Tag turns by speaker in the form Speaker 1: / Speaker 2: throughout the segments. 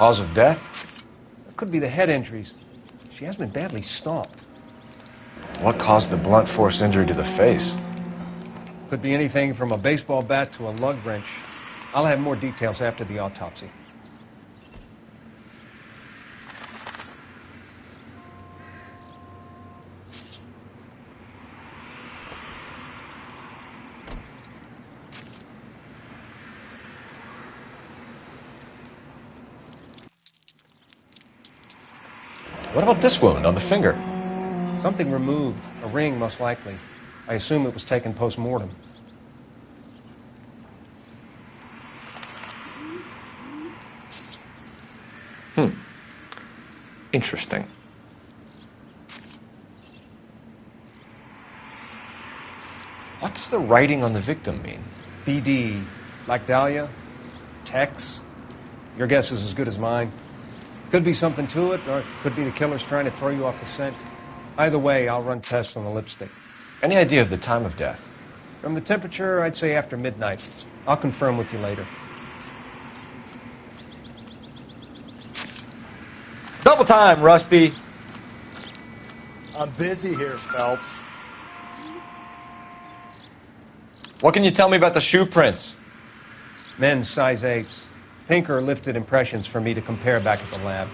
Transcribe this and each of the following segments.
Speaker 1: Cause of death?
Speaker 2: It could be the head injuries. She has been badly stomped.
Speaker 1: What caused the blunt force injury to the face?
Speaker 2: Could be anything from a baseball bat to a lug wrench. I'll have more details after the autopsy.
Speaker 1: What about this wound on the finger?
Speaker 2: Something removed. A ring, most likely. I assume it was taken post-mortem.
Speaker 1: Interesting. What does the writing on the victim mean?
Speaker 2: BD. Like Dahlia? Tex? Your guess is as good as mine. Could be something to it, or it could be the killer's trying to throw you off the scent. Either way, I'll run tests on the lipstick.
Speaker 1: Any idea of the time of death?
Speaker 2: From the temperature, I'd say after midnight. I'll confirm with you later.
Speaker 1: Double time, Rusty.
Speaker 3: I'm busy here, Phelps.
Speaker 1: What can you tell me about the shoe prints?
Speaker 2: Men's size 8s. Pinker lifted impressions for me to compare back at the lab.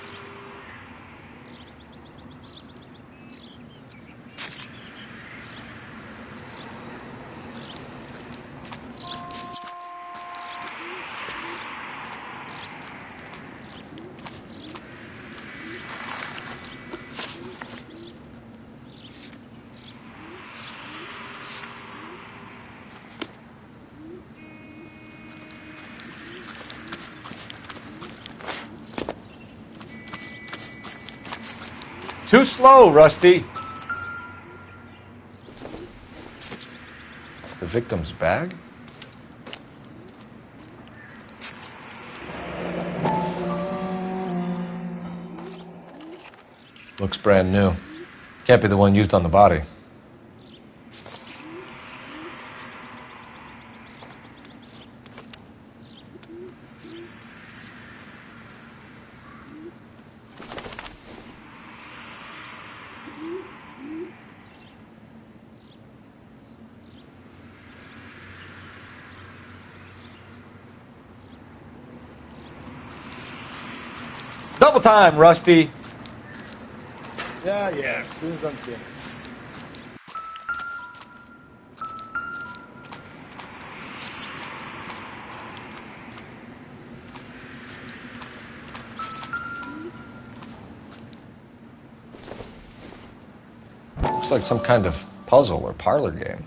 Speaker 1: Too slow, Rusty. The victim's bag? Looks brand new. Can't be the one used on the body. Double time, Rusty.
Speaker 3: Yeah, as soon as I'm finished.
Speaker 1: Looks like some kind of puzzle or parlor game.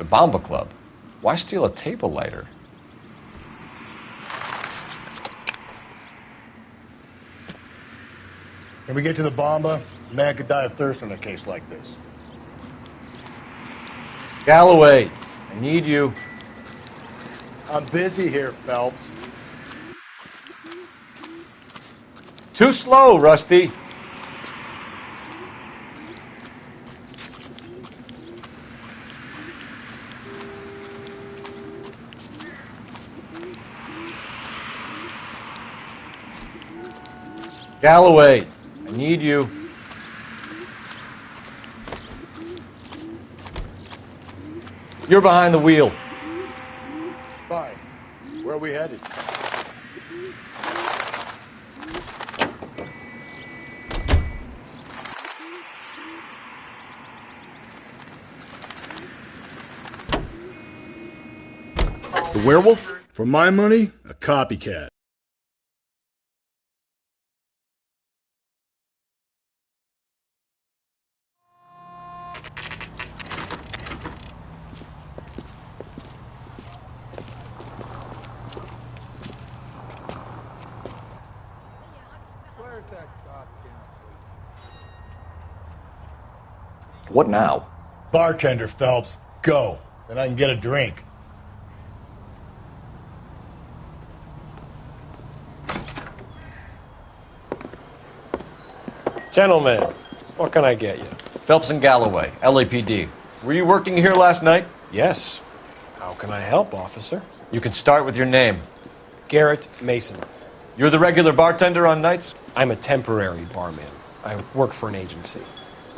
Speaker 1: Bomba Club. Why steal a table lighter?
Speaker 3: Can we get to the Bomba? A man could die of thirst in a case like this.
Speaker 1: Galloway, I need you.
Speaker 3: I'm busy here, Phelps.
Speaker 1: Too slow, Rusty. Galloway, I need you. You're behind the wheel.
Speaker 3: Fine. Where are we headed? The werewolf? For my money, a copycat.
Speaker 1: What now?
Speaker 3: Bartender, Phelps. Go. Then I can get a drink.
Speaker 4: Gentlemen, what can I get you?
Speaker 1: Phelps and Galloway, LAPD. Were you working here last night?
Speaker 4: Yes. How can I help, officer?
Speaker 1: You can start with your name.
Speaker 4: Garrett Mason.
Speaker 1: You're the regular bartender on nights?
Speaker 4: I'm a temporary barman. I work for an agency.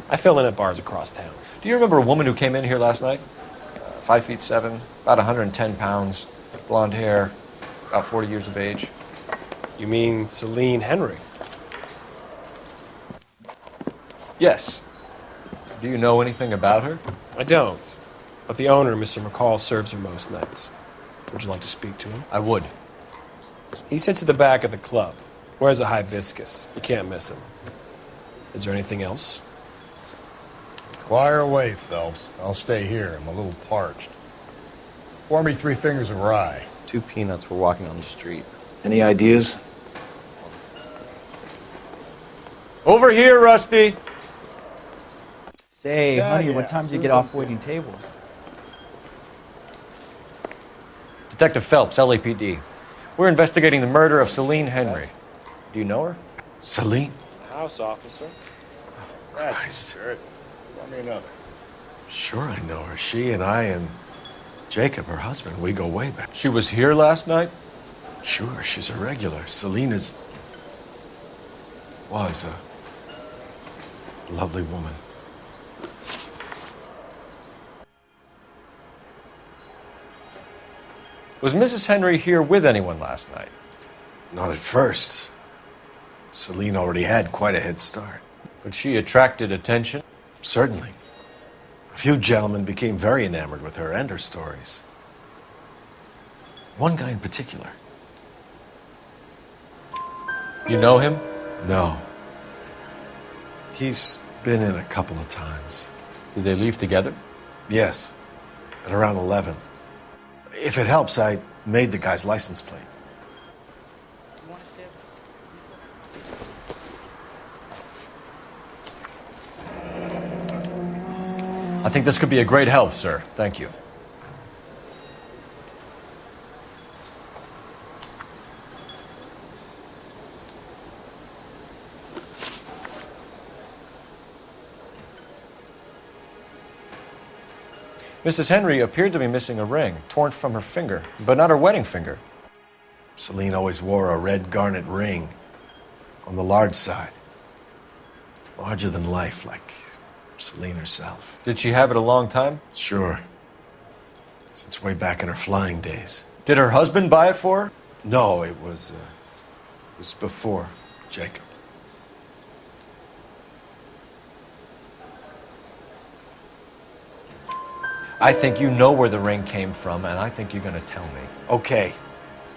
Speaker 4: I fill in at bars across town.
Speaker 1: Do you remember a woman who came in here last night? 5'7", about 110 pounds, blonde hair, about 40 years of age.
Speaker 4: You mean Celine Henry?
Speaker 1: Yes. Do you know anything about her?
Speaker 4: I don't. But the owner, Mr. McCall, serves her most nights. Would you like to speak to him?
Speaker 1: I would.
Speaker 4: He sits at the back of the club. Wears a hibiscus. You can't miss him. Is there anything else?
Speaker 3: Fire away, Phelps. I'll stay here. I'm a little parched. Pour me 3 fingers of rye.
Speaker 5: 2 peanuts were walking on the street. Any ideas?
Speaker 1: Over here, Rusty!
Speaker 6: Say,
Speaker 3: Yeah,
Speaker 6: honey,
Speaker 3: yeah.
Speaker 6: what time do you get off waiting tables?
Speaker 1: Detective Phelps, LAPD. We're investigating the murder of Celine Henry. Do you know her?
Speaker 5: Celine?
Speaker 4: House, officer.
Speaker 5: Christ.
Speaker 3: Pour me another.
Speaker 5: Sure I know her. She and I and Jacob, her husband, we go way back.
Speaker 1: She was here last night?
Speaker 5: Sure, she's a regular. Celine was a lovely woman.
Speaker 1: Was Mrs. Henry here with anyone last night?
Speaker 5: Not at first. Celine already had quite a head start.
Speaker 1: But she attracted attention?
Speaker 5: Certainly. A few gentlemen became very enamored with her and her stories. One guy in particular.
Speaker 1: You know him?
Speaker 5: No. He's been in a couple of times.
Speaker 1: Did they leave together?
Speaker 5: Yes. At around 11. If it helps, I made the guy's license plate.
Speaker 1: I think this could be a great help, sir. Thank you. Mrs. Henry appeared to be missing a ring, torn from her finger, but not her wedding finger.
Speaker 5: Celine always wore a red garnet ring on the large side. Larger than life, like Celine herself.
Speaker 1: Did she have it a long time?
Speaker 5: Sure. Since way back in her flying days.
Speaker 1: Did her husband buy it for her?
Speaker 5: No, it was before Jacob.
Speaker 1: I think you know where the ring came from, and I think you're going to tell me.
Speaker 5: Okay.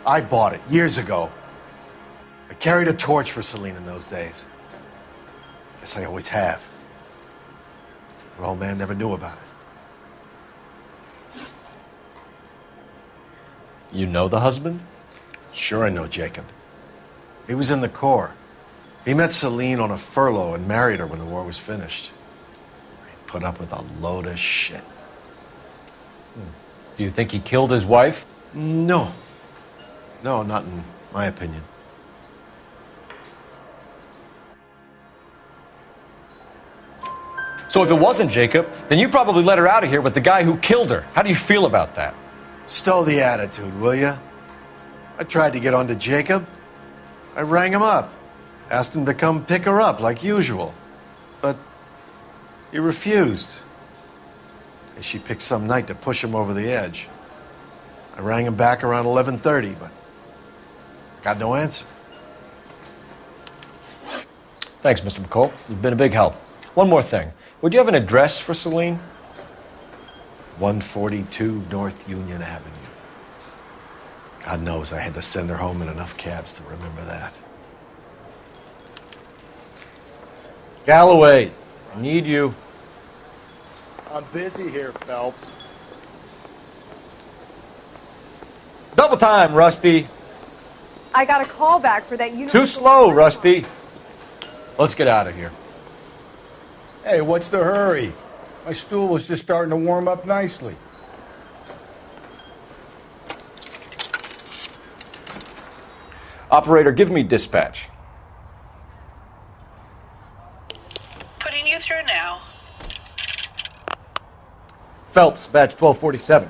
Speaker 5: I bought it years ago. I carried a torch for Celine in those days. Guess I always have. Her old man never knew about it.
Speaker 1: You know the husband?
Speaker 5: Sure I know Jacob. He was in the Corps. He met Celine on a furlough and married her when the war was finished. He put up with a load of shit.
Speaker 1: Do you think he killed his wife?
Speaker 5: No. No, not in my opinion.
Speaker 1: So if it wasn't Jacob, then you probably let her out of here with the guy who killed her. How do you feel about that?
Speaker 5: Stow the attitude, will ya? I tried to get onto Jacob. I rang him up. Asked him to come pick her up like usual. But he refused. She picked some night to push him over the edge. I rang him back around 11:30, but got no answer.
Speaker 1: Thanks, Mr. McCall. You've been a big help. One more thing. Would you have an address for Celine?
Speaker 5: 142 North Union Avenue. God knows I had to send her home in enough cabs to remember that.
Speaker 1: Galloway, I need you.
Speaker 3: I'm busy here, Phelps.
Speaker 1: Double time, Rusty.
Speaker 6: I got a call back for that
Speaker 1: Too slow, Rusty. Let's get out of here.
Speaker 3: Hey, what's the hurry? My stool was just starting to warm up nicely.
Speaker 1: Operator, give me dispatch.
Speaker 7: Putting you through now.
Speaker 1: Phelps, badge 1247.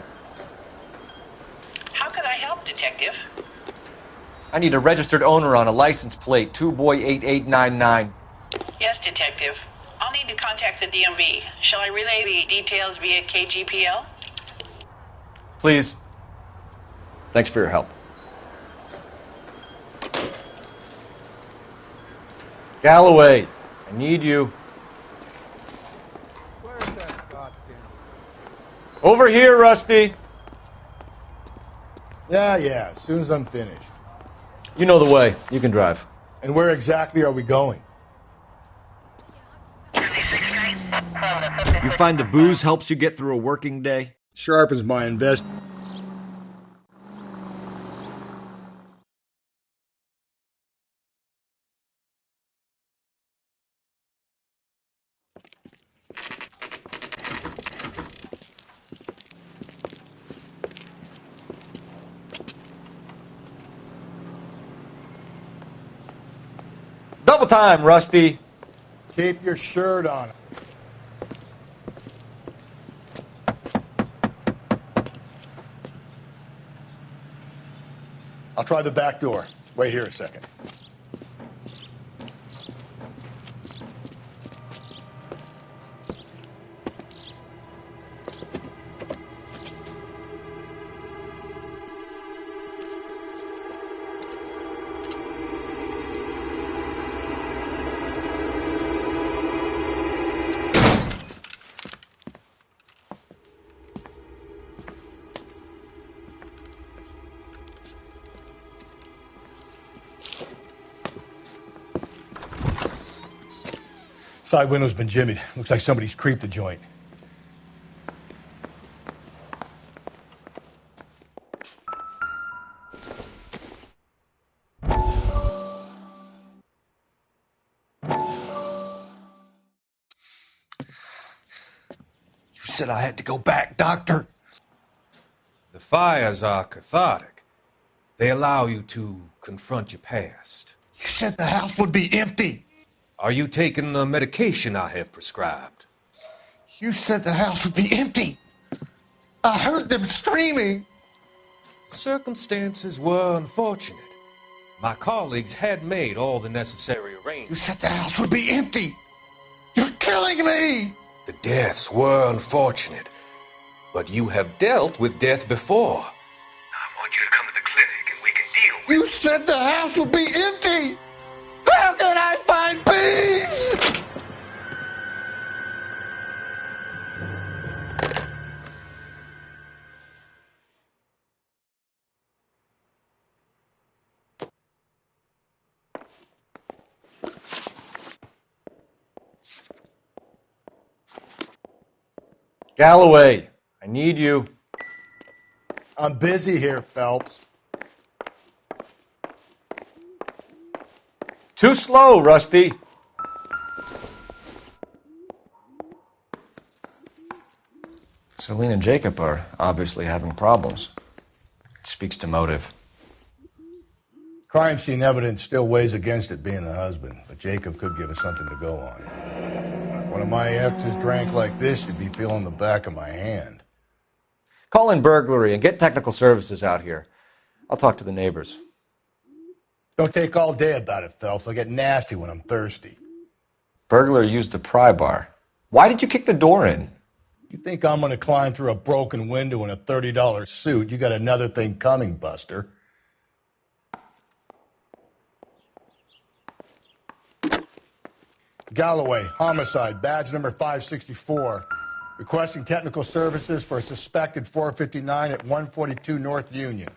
Speaker 7: How could I help, Detective?
Speaker 1: I need a registered owner on a license plate, 2boy8899.
Speaker 7: Yes, Detective. I'll need to contact the DMV. Shall I relay the details via KGPL?
Speaker 1: Please. Thanks for your help. Galloway, I need you.
Speaker 3: Where's that goddamn...
Speaker 1: Over here, Rusty.
Speaker 3: Yeah, as soon as I'm finished.
Speaker 1: You know the way. You can drive.
Speaker 3: And where exactly are we going?
Speaker 1: You find the booze helps you get through a working day?
Speaker 3: Sharpens my invest...
Speaker 1: Double time, Rusty.
Speaker 3: Keep your shirt on. I'll try the back door. Wait here a second. Side window's been jimmied. Looks like somebody's creeped the joint.
Speaker 5: You said I had to go back, Doctor.
Speaker 2: The fires are cathartic. They allow you to confront your past.
Speaker 5: You said the house would be empty.
Speaker 2: Are you taking the medication I have prescribed?
Speaker 5: You said the house would be empty. I heard them screaming.
Speaker 2: Circumstances were unfortunate. My colleagues had made all the necessary
Speaker 5: You
Speaker 2: arrangements.
Speaker 5: said the house would be empty. You're killing me.
Speaker 2: The deaths were unfortunate, but you have dealt with death before. I want you to come to the clinic and we can deal with
Speaker 5: You said the house would be empty. How can I find peace?
Speaker 1: Galloway, I need you.
Speaker 3: I'm busy here, Phelps.
Speaker 1: Too slow, Rusty. Celine and Jacob are obviously having problems. It speaks to motive.
Speaker 3: Crime scene evidence still weighs against it being the husband, but Jacob could give us something to go on. If one of my exes drank like this, you'd be feeling the back of my hand.
Speaker 1: Call in burglary and get technical services out here. I'll talk to the neighbors.
Speaker 3: Don't take all day about it, Phelps. I'll get nasty when I'm thirsty.
Speaker 1: Burglar used the pry bar. Why did you kick the door in?
Speaker 3: You think I'm going to climb through a broken window in a $30 suit? You got another thing coming, Buster. Galloway, homicide, badge number 564. Requesting technical services for a suspected 459 at 142 North Union.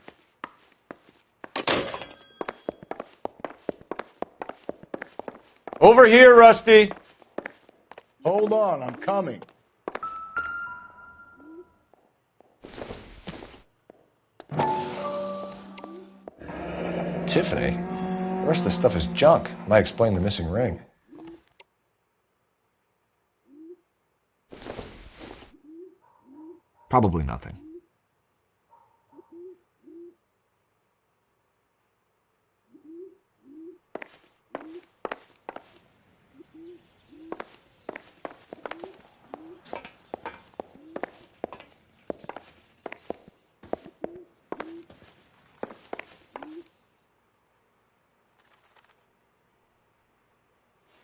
Speaker 1: Over here, Rusty.
Speaker 3: Hold on, I'm coming.
Speaker 1: Tiffany. The rest of the stuff is junk. Might explain the missing ring. Probably nothing.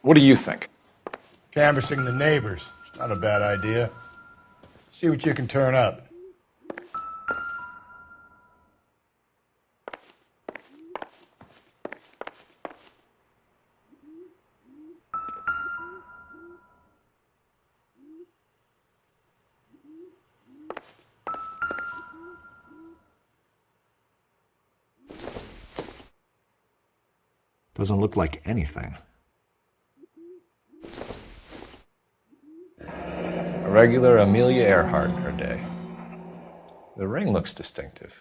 Speaker 1: What do you think?
Speaker 3: Canvassing the neighbors. It's not a bad idea. See what you can turn up.
Speaker 1: Doesn't look like anything. A regular Amelia Earhart in her day. The ring looks distinctive.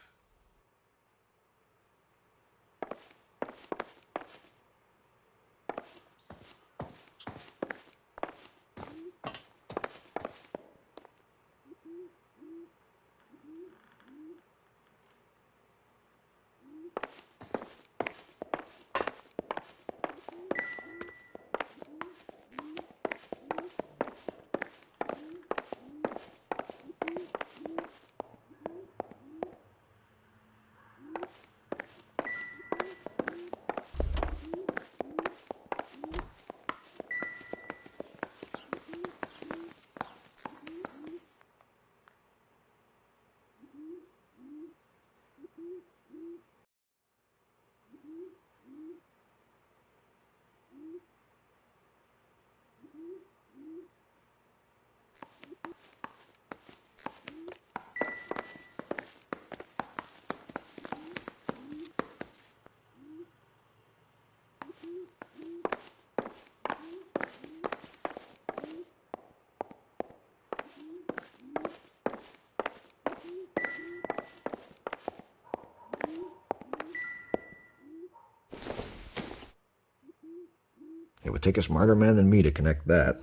Speaker 1: It would take a smarter man than me to connect that.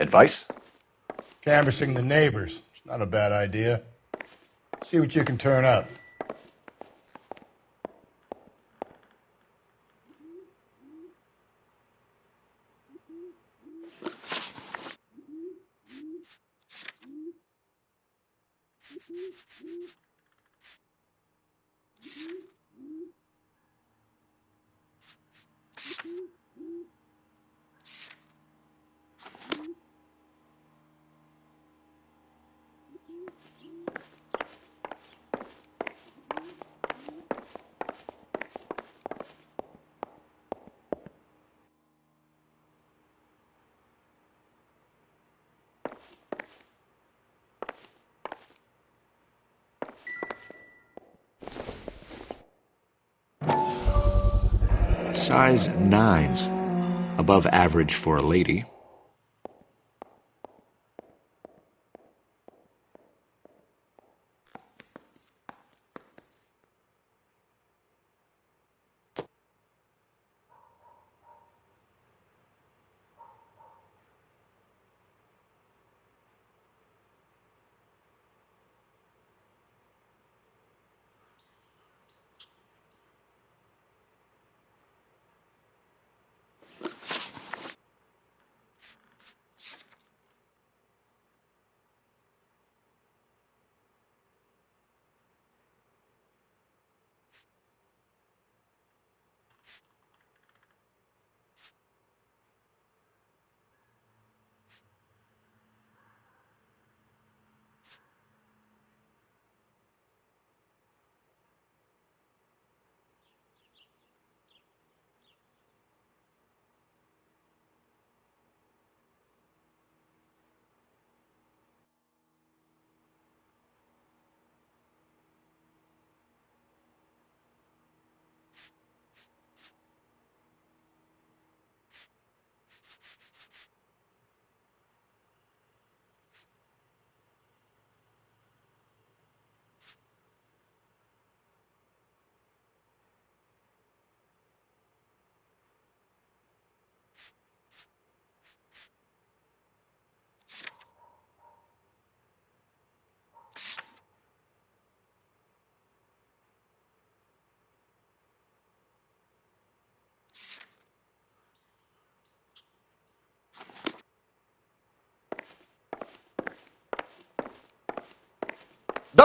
Speaker 1: Advice?
Speaker 3: Canvassing the neighbors. It's not a bad idea. See what you can turn up.
Speaker 1: Size 9s. Above average for a lady.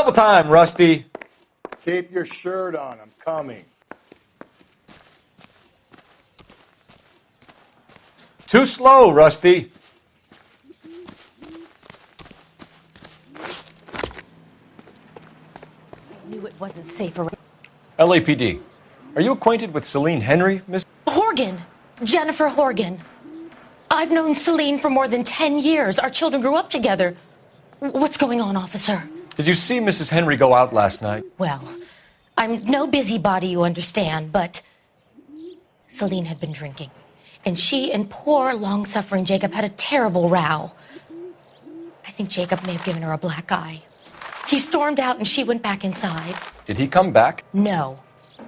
Speaker 1: Double time, Rusty.
Speaker 3: Keep your shirt on. I'm coming.
Speaker 1: Too slow, Rusty.
Speaker 8: I knew it wasn't safe around.
Speaker 1: LAPD. Are you acquainted with Celine Henry, Miss?
Speaker 8: Horgan! Jennifer Horgan. I've known Celine for more than 10 years. Our children grew up together. What's going on, officer?
Speaker 1: Did you see Mrs. Henry go out last night?
Speaker 8: Well, I'm no busybody, you understand, but Celine had been drinking. And she and poor, long-suffering Jacob had a terrible row. I think Jacob may have given her a black eye. He stormed out and she went back inside.
Speaker 1: Did he come back?
Speaker 8: No.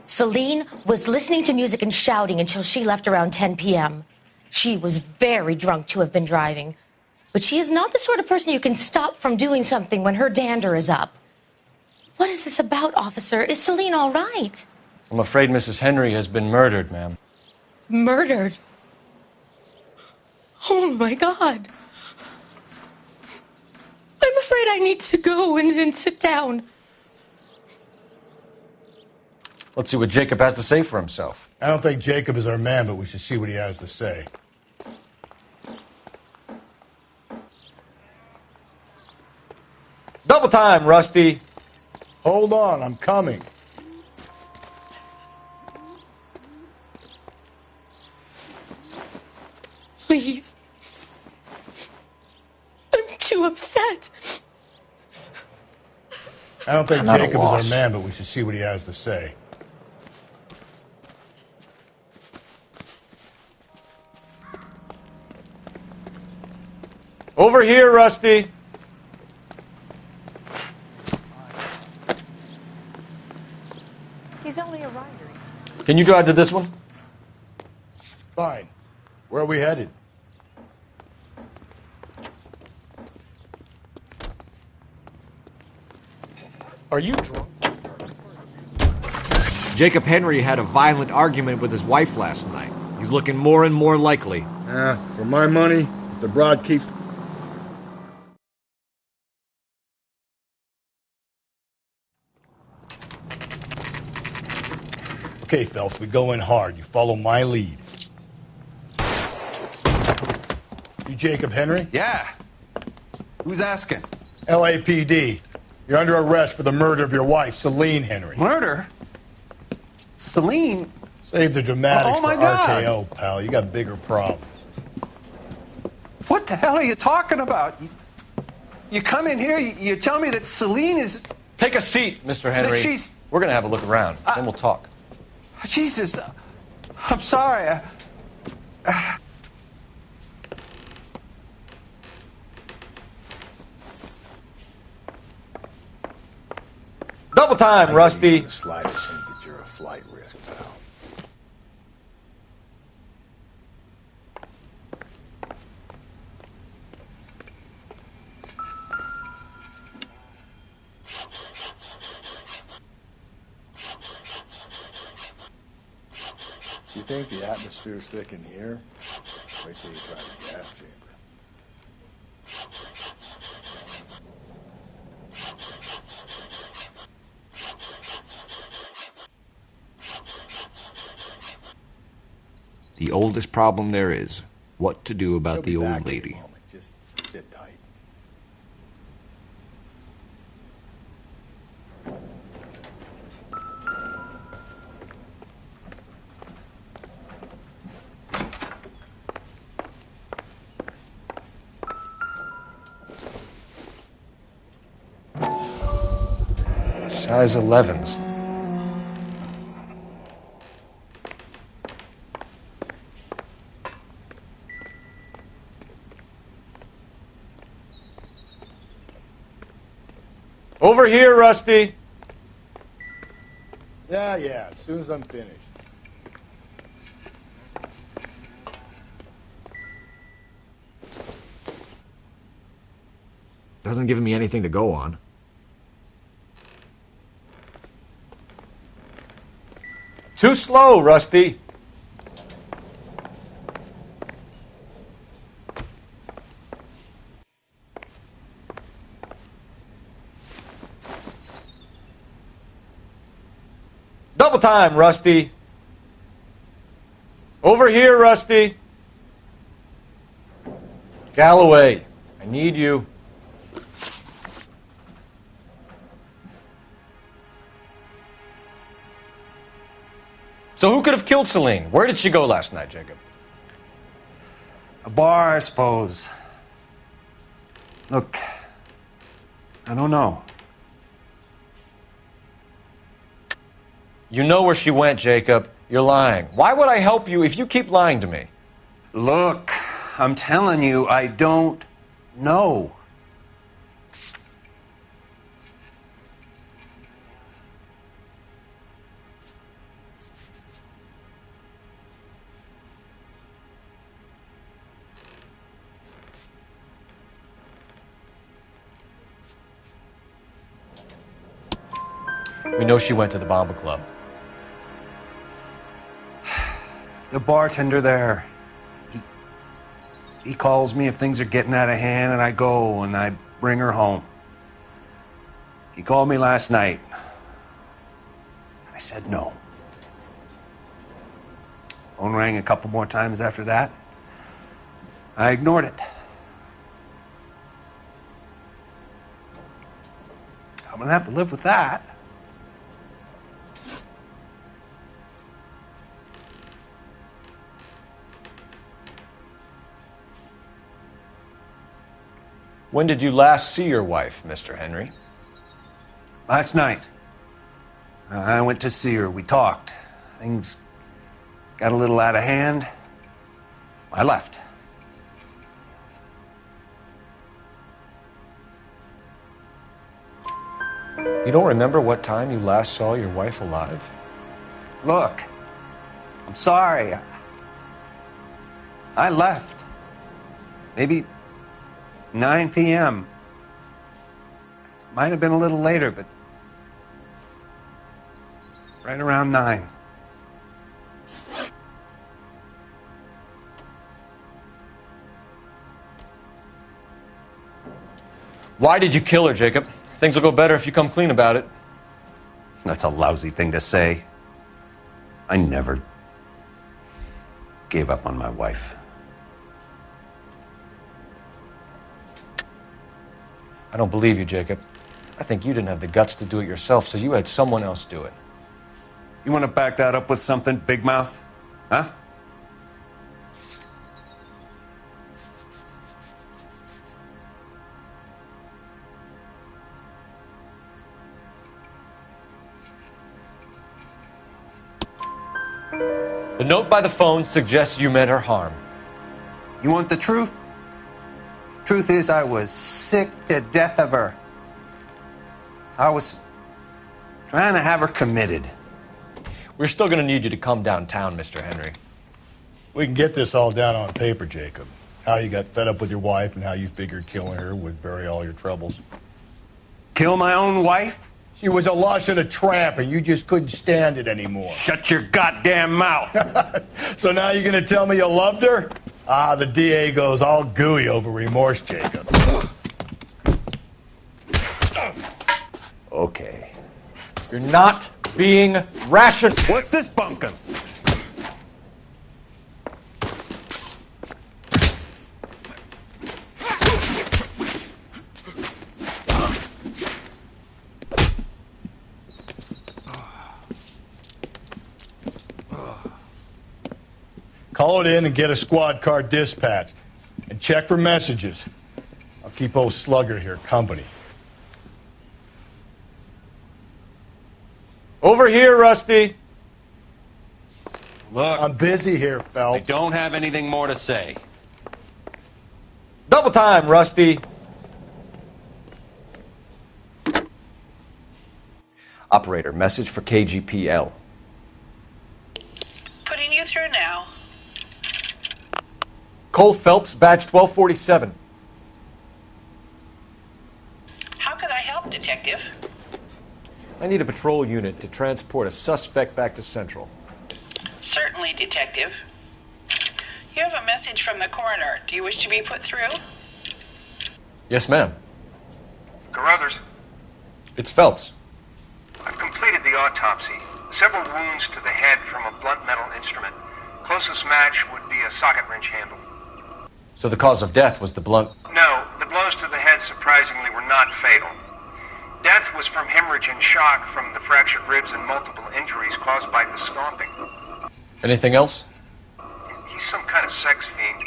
Speaker 8: Celine was listening to music and shouting until she left around 10 p.m. She was very drunk to have been driving. But she is not the sort of person you can stop from doing something when her dander is up. What is this about, officer? Is Celine all right?
Speaker 1: I'm afraid Mrs. Henry has been murdered, ma'am.
Speaker 8: Murdered? Oh, my God. I'm afraid I need to go and sit down.
Speaker 1: Let's see what Jacob has to say for himself.
Speaker 3: I don't think Jacob is our man, but we should see what he has to say.
Speaker 1: Double time, Rusty.
Speaker 3: Hold on, I'm coming.
Speaker 8: Please. I'm too upset.
Speaker 3: I don't think
Speaker 1: I'm at a
Speaker 3: Jacob is our
Speaker 1: loss.
Speaker 3: man, but we should see what he has to say.
Speaker 1: Over here, Rusty.
Speaker 6: He's only a rider.
Speaker 1: Can you drive to this one?
Speaker 3: Fine. Where are we headed?
Speaker 4: Are you drunk?
Speaker 9: Jacob Henry had a violent argument with his wife last night. He's looking more and more likely.
Speaker 3: For my money, if the broad keeps... Okay, Phelps, we go in hard. You follow my lead. You Jacob Henry?
Speaker 10: Yeah. Who's asking?
Speaker 3: LAPD. You're under arrest for the murder of your wife, Celine Henry.
Speaker 10: Murder? Celine?
Speaker 3: Save the dramatics
Speaker 10: Oh, my
Speaker 3: for
Speaker 10: God.
Speaker 3: RKO, pal. You got bigger problems.
Speaker 10: What the hell are you talking about? You come in here, you tell me that Celine is...
Speaker 1: Take a seat, Mr. Henry.
Speaker 10: she's-
Speaker 1: We're going to have a look around, then we'll talk.
Speaker 10: Jesus, I'm sorry.
Speaker 1: Double time, Rusty.
Speaker 3: The slightest hint that you're a flight risk, pal. You think the atmosphere's thick in here? Wait till you try the gas chamber.
Speaker 9: The oldest problem there is, what to do about the
Speaker 3: He'll be
Speaker 9: old
Speaker 3: back in a
Speaker 9: lady.
Speaker 3: moment. Just sit tight.
Speaker 1: Size 11s. Over here, Rusty.
Speaker 3: Yeah, as soon as I'm finished.
Speaker 9: Doesn't give me anything to go on.
Speaker 1: Too slow, Rusty. Double time, Rusty. Over here, Rusty. Galloway, I need you. So who could have killed Celine? Where did she go last night, Jacob?
Speaker 10: A bar, I suppose. Look, I don't know.
Speaker 1: You know where she went, Jacob. You're lying. Why would I help you if you keep lying to me?
Speaker 10: Look, I'm telling you, I don't know.
Speaker 1: We know she went to the Bomba Club.
Speaker 10: The bartender there, he calls me if things are getting out of hand, and I go and I bring her home. He called me last night. I said no. Phone rang a couple more times after that. I ignored it. I'm gonna have to live with that.
Speaker 1: When did you last see your wife, Mr. Henry?
Speaker 10: Last night. I went to see her. We talked. Things got a little out of hand. I left.
Speaker 1: You don't remember what time you last saw your wife alive?
Speaker 10: Look, I'm sorry. I left. Maybe 9 p.m. Might have been a little later, but right around 9.
Speaker 1: Why did you kill her, Jacob? Things will go better if you come clean about it.
Speaker 10: That's a lousy thing to say. I never gave up on my wife.
Speaker 1: I don't believe you, Jacob. I think you didn't have the guts to do it yourself, so you had someone else do it.
Speaker 10: You want to back that up with something, big mouth? Huh?
Speaker 1: The note by the phone suggests you meant her harm.
Speaker 10: You want the truth? Truth is, I was sick to death of her. I was trying to have her committed.
Speaker 1: We're still going to need you to come downtown, Mr. Henry.
Speaker 3: We can get this all down on paper, Jacob. How you got fed up with your wife and how you figured killing her would bury all your troubles.
Speaker 10: Kill my own wife?
Speaker 3: She was a lush and a tramp, and you just couldn't stand it anymore.
Speaker 10: Shut your goddamn mouth.
Speaker 3: So now you're going to tell me you loved her? Ah, the DA goes all gooey over remorse, Jacob.
Speaker 10: Okay.
Speaker 1: You're not being rational.
Speaker 10: What's this bunkum?
Speaker 3: Call it in and get a squad car dispatched. And check for messages. I'll keep old Slugger here company.
Speaker 1: Over here, Rusty.
Speaker 10: Look,
Speaker 3: I'm busy here,
Speaker 10: I
Speaker 3: Phelps.
Speaker 10: don't have anything more to say.
Speaker 1: Double time, Rusty. Operator, message for KGPL.
Speaker 7: Putting you through now.
Speaker 1: Cole Phelps, badge 1247.
Speaker 7: How could I help, Detective?
Speaker 1: I need a patrol unit to transport a suspect back to Central.
Speaker 7: Certainly, Detective. You have a message from the coroner. Do you wish to be put through?
Speaker 1: Yes, ma'am.
Speaker 11: Carruthers,
Speaker 1: It's Phelps.
Speaker 11: I've completed the autopsy.
Speaker 2: Several wounds to the head from a blunt metal instrument. Closest match would be a socket wrench handle.
Speaker 1: So the cause of death was the blunt...
Speaker 2: No, the blows to the head surprisingly were not fatal. Death was from hemorrhage and shock from the fractured ribs and multiple injuries caused by the stomping.
Speaker 1: Anything else?
Speaker 2: He's some kind of sex fiend.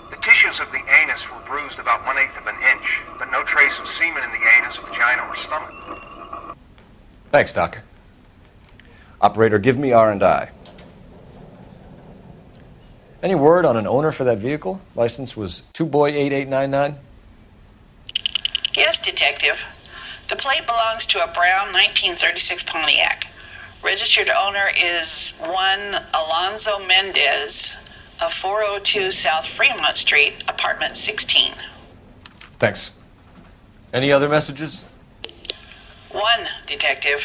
Speaker 2: The tissues of the anus were bruised about 1/8 of an inch, but no trace of semen in the anus, vagina, or stomach.
Speaker 1: Thanks, Doc. Operator, give me R&I. Any word on an owner for that vehicle? License was 2boy8899.
Speaker 7: Yes, Detective. The plate belongs to a brown 1936 Pontiac. Registered owner is one Alonzo Mendez of 402 South Fremont Street, apartment 16.
Speaker 1: Thanks. Any other messages?
Speaker 7: One, Detective.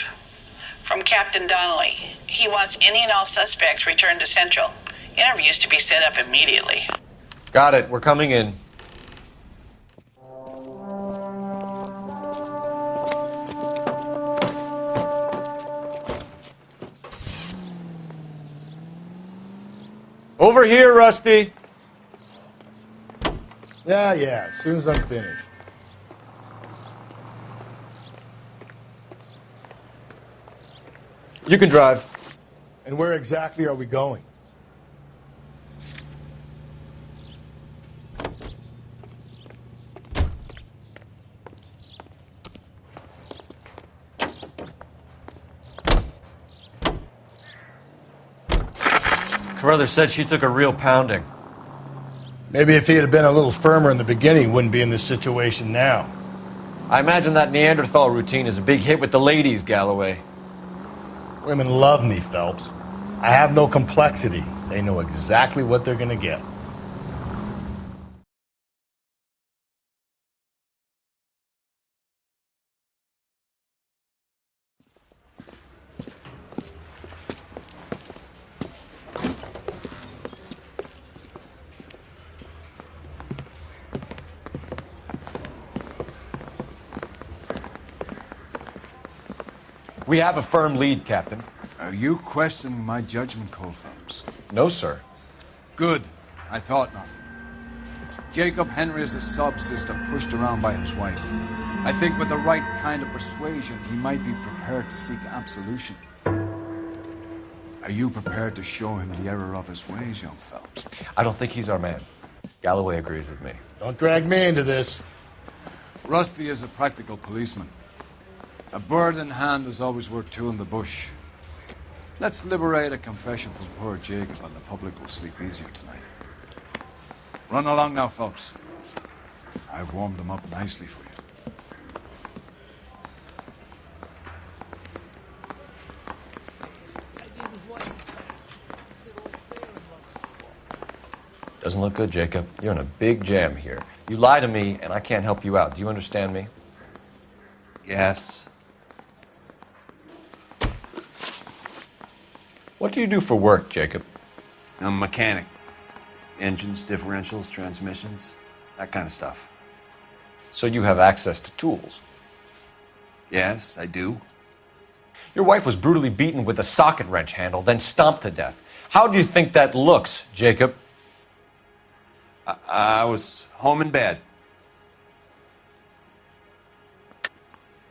Speaker 7: From Captain Donnelly. He wants any and all suspects returned to Central. Interviews to be set up immediately.
Speaker 1: Got it. We're coming in. Over here, Rusty.
Speaker 3: Yeah, as soon as I'm finished.
Speaker 1: You can drive.
Speaker 3: And where exactly are we going?
Speaker 1: Carruthers said she took a real pounding.
Speaker 3: Maybe if he had been a little firmer in the beginning, he wouldn't be in this situation now.
Speaker 1: I imagine that Neanderthal routine is a big hit with the ladies, Galloway.
Speaker 3: Women love me, Phelps. I have no complexity. They know exactly what they're going to get.
Speaker 1: We have a firm lead, Captain.
Speaker 11: Are you questioning my judgment call, Phelps?
Speaker 1: No, sir.
Speaker 11: Good. I thought not. Jacob Henry is a sob-sister pushed around by his wife. I think with the right kind of persuasion, he might be prepared to seek absolution. Are you prepared to show him the error of his ways, young Phelps?
Speaker 1: I don't think he's our man. Galloway agrees with me.
Speaker 3: Don't drag me into this.
Speaker 11: Rusty is a practical policeman. A bird in hand is always worth two in the bush. Let's liberate a confession from poor Jacob, and the public will sleep easier tonight. Run along now, folks. I've warmed them up nicely for you.
Speaker 1: Doesn't look good, Jacob. You're in a big jam here. You lie to me, and I can't help you out. Do you understand me?
Speaker 10: Yes.
Speaker 1: What do you do for work, Jacob?
Speaker 10: I'm a mechanic. Engines, differentials, transmissions, that kind of stuff.
Speaker 1: So you have access to tools?
Speaker 10: Yes, I do.
Speaker 1: Your wife was brutally beaten with a socket wrench handle, then stomped to death. How do you think that looks, Jacob?
Speaker 10: I was home in bed.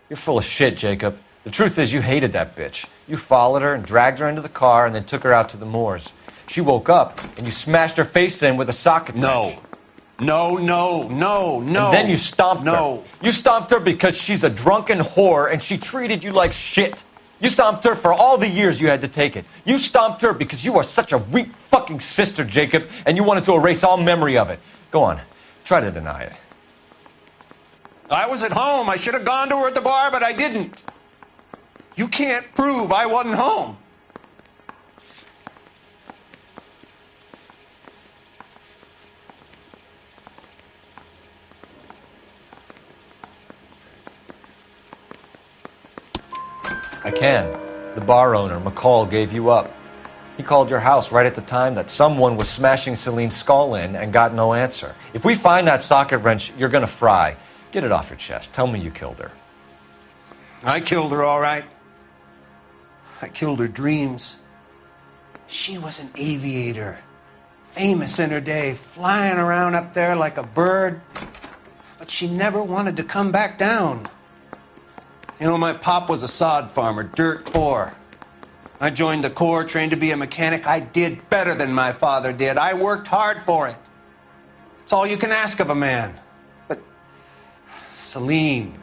Speaker 1: You're full of shit, Jacob. The truth is you hated that bitch. You followed her and dragged her into the car and then took her out to the moors. She woke up and you smashed her face in with a socket wrench.
Speaker 10: No.
Speaker 1: And then you stomped her. You stomped her because she's a drunken whore and she treated you like shit. You stomped her for all the years you had to take it. You stomped her because you are such a weak fucking sister, Jacob, and you wanted to erase all memory of it. Go on. Try to deny it.
Speaker 10: I was at home. I should have gone to her at the bar, but I didn't. You can't prove I wasn't home.
Speaker 1: I can. The bar owner, McCall, gave you up. He called your house right at the time that someone was smashing Celine's skull in and got no answer. If we find that socket wrench, you're gonna fry. Get it off your chest. Tell me you killed her.
Speaker 10: I killed her, all right. I killed her dreams. She was an aviator, famous in her day, flying around up there like a bird. But she never wanted to come back down. You know, my pop was a sod farmer, dirt poor. I joined the Corps, trained to be a mechanic. I did better than my father did. I worked hard for it. It's all you can ask of a man. But Celine,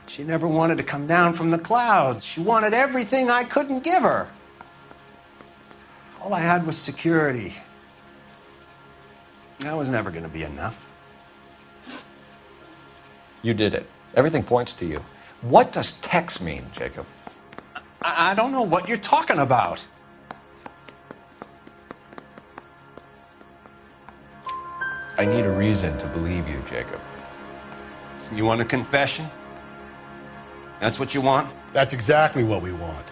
Speaker 10: she never wanted to come down from the clouds. She wanted everything I couldn't give her. All I had was security. That was never going to be enough.
Speaker 1: You did it. Everything points to you. What does Tex mean, Jacob?
Speaker 10: I don't know what you're talking about.
Speaker 1: I need a reason to believe you, Jacob.
Speaker 10: You want a confession? That's what you want?
Speaker 3: That's exactly what we want.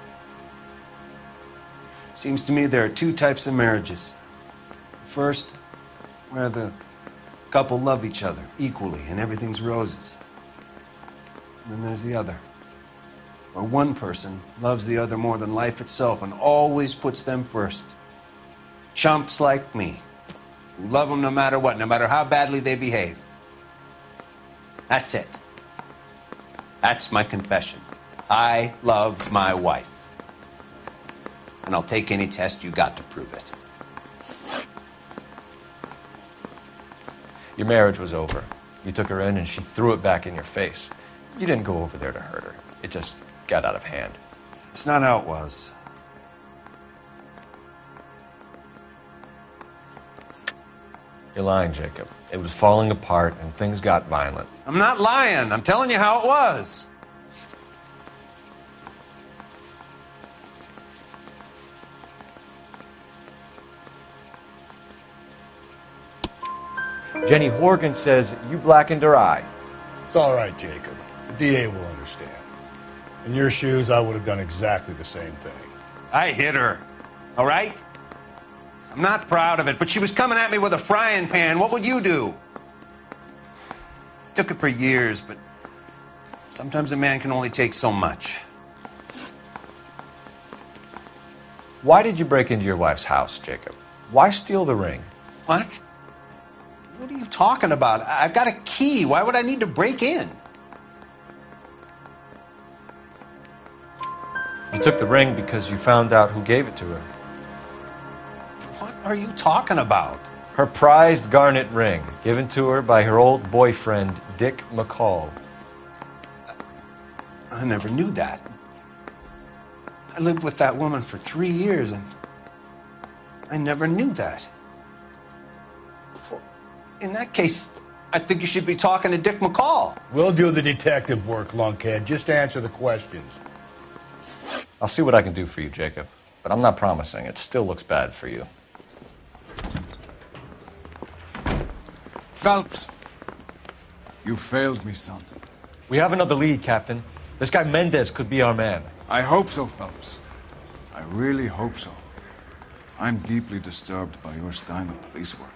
Speaker 10: Seems to me there are two types of marriages. First, where the couple love each other equally and everything's roses. And then there's the other, where one person loves the other more than life itself and always puts them first. Chumps like me, who love them no matter what, no matter how badly they behave. That's it. That's my confession. I love my wife. And I'll take any test you got to prove it.
Speaker 1: Your marriage was over. You took her in and she threw it back in your face. You didn't go over there to hurt her. It just got out of hand.
Speaker 10: It's not how it was.
Speaker 1: You're lying, Jacob. It was falling apart and things got violent.
Speaker 10: I'm not lying. I'm telling you how it was.
Speaker 1: Jenny Horgan says you blackened her eye.
Speaker 3: It's all right, Jacob. The DA will understand. In your shoes, I would have done exactly the same thing.
Speaker 10: I hit her, all right? I'm not proud of it, but she was coming at me with a frying pan. What would you do? It took it for years, but sometimes a man can only take so much.
Speaker 1: Why did you break into your wife's house, Jacob? Why steal the ring?
Speaker 10: What? What are you talking about? I've got a key. Why would I need to break in?
Speaker 1: You took the ring because you found out who gave it to her.
Speaker 10: What are you talking about?
Speaker 1: Her prized garnet ring, given to her by her old boyfriend, Dick McCall.
Speaker 10: I never knew that. I lived with that woman for 3 years, and I never knew that. In that case, I think you should be talking to Dick McCall.
Speaker 3: We'll do the detective work, lunkhead. Just answer the questions.
Speaker 1: I'll see what I can do for you, Jacob. But I'm not promising. It still looks bad for you.
Speaker 11: Phelps, you failed me, son.
Speaker 1: We have another lead, Captain. This guy Mendez could be our man.
Speaker 11: I hope so, Phelps. I really hope so. I'm deeply disturbed by your style of police work.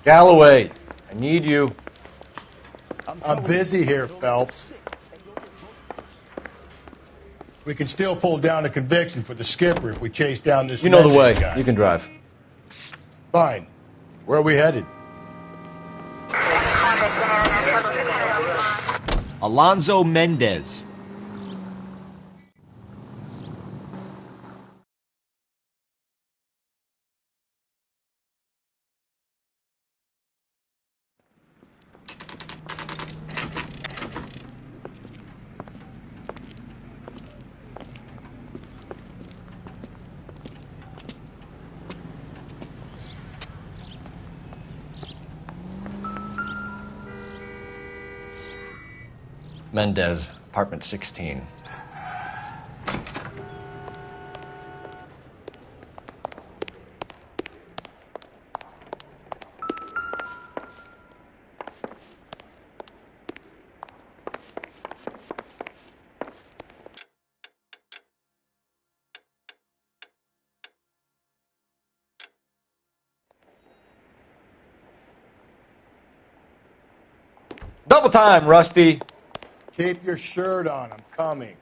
Speaker 1: Galloway, I need you.
Speaker 3: I'm busy here, Phelps. We can still pull down a conviction for the skipper if we chase down this.
Speaker 1: You know the way.
Speaker 3: Guy.
Speaker 1: You can drive.
Speaker 3: Fine. Where are we headed?
Speaker 9: Alonzo Mendez.
Speaker 1: Mendez, apartment 16. Double time, Rusty.
Speaker 3: Keep your shirt on. I'm coming.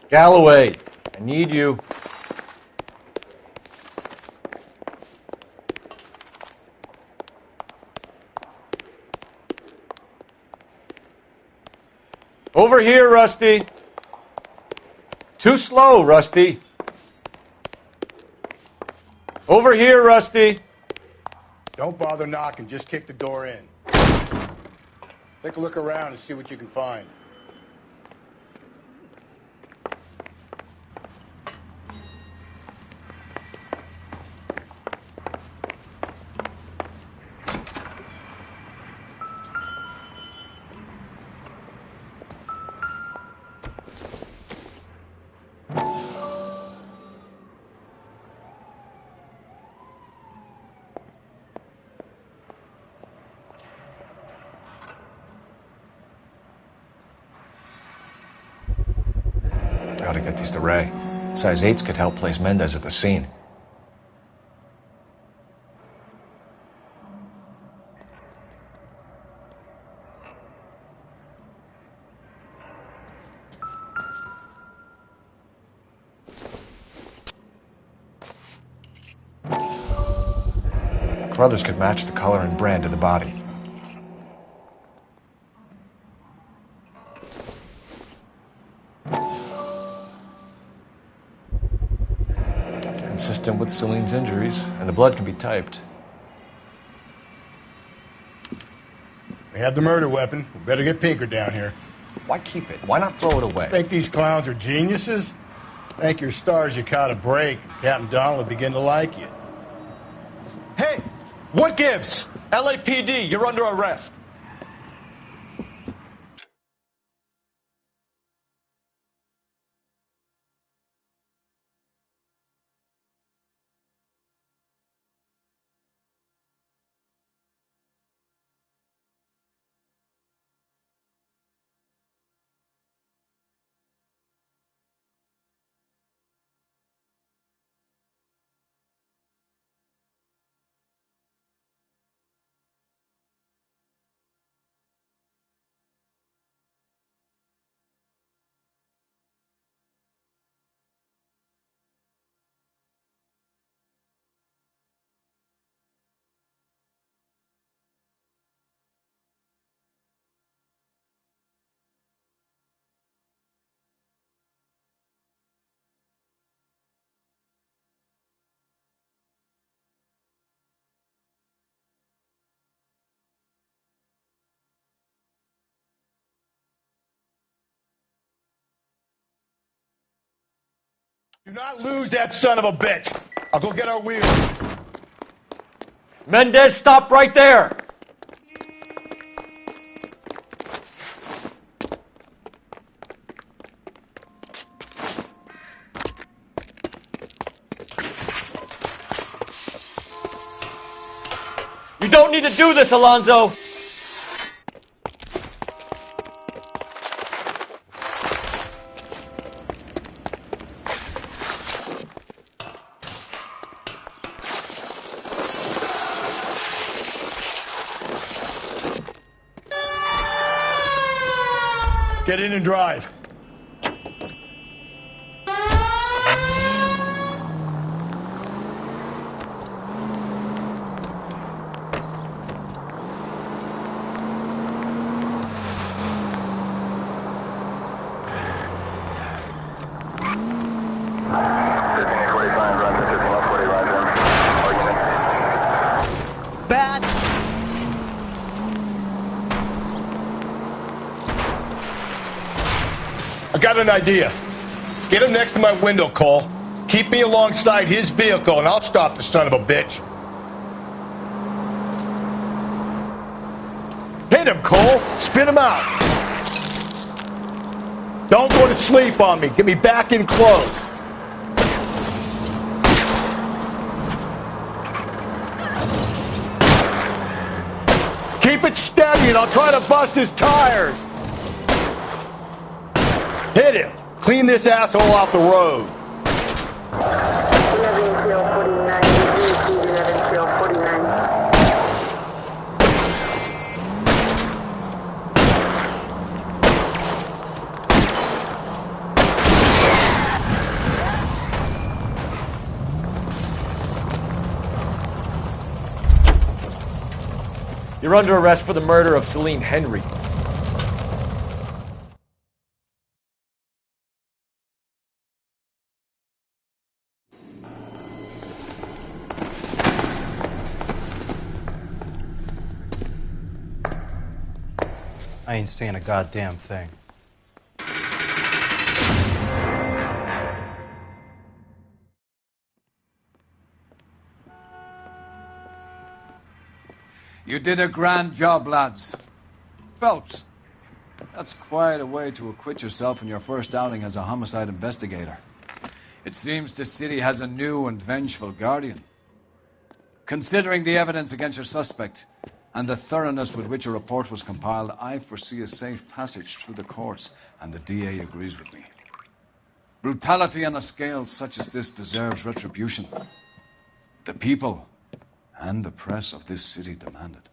Speaker 1: Galloway, I need you. Over here, Rusty. Too slow, Rusty. Over here, Rusty.
Speaker 3: Don't bother knocking. Just kick the door in. Take a look around and see what you can find.
Speaker 9: Gotta get these to Ray. Size 8s could help place Mendez at the scene. Carruthers could match the color and brand of the body. Consistent with Celine's injuries, and the blood can be typed.
Speaker 3: We have the murder weapon. We better get Pinker down here.
Speaker 9: Why keep it? Why not throw it away?
Speaker 3: Think these clowns are geniuses? Thank your stars you caught a break. Captain Donald will begin to like you.
Speaker 1: Hey, what gives? LAPD, you're under arrest.
Speaker 3: Do not lose that son of a bitch. I'll go get our wheels.
Speaker 1: Mendez, stop right there. You don't need to do this, Alonzo.
Speaker 3: Get in and drive.
Speaker 1: Bad.
Speaker 3: I got an idea. Get him next to my window, Cole. Keep me alongside his vehicle, and I'll stop the son of a bitch. Hit him, Cole. Spit him out. Don't go to sleep on me. Get me back in close. Keep it steady, and I'll try to bust his tires. Hit him. Clean this asshole off the road.
Speaker 12: 11 49.
Speaker 1: You're under arrest for the murder of Celine Henry.
Speaker 10: I ain't seeing a goddamn thing.
Speaker 11: You did a grand job, lads. Phelps, that's quite a way to acquit yourself in your first outing as a homicide investigator. It seems the city has a new and vengeful guardian. Considering the evidence against your suspect and the thoroughness with which a report was compiled, I foresee a safe passage through the courts, and the DA agrees with me. Brutality on a scale such as this deserves retribution. The people and the press of this city demand it.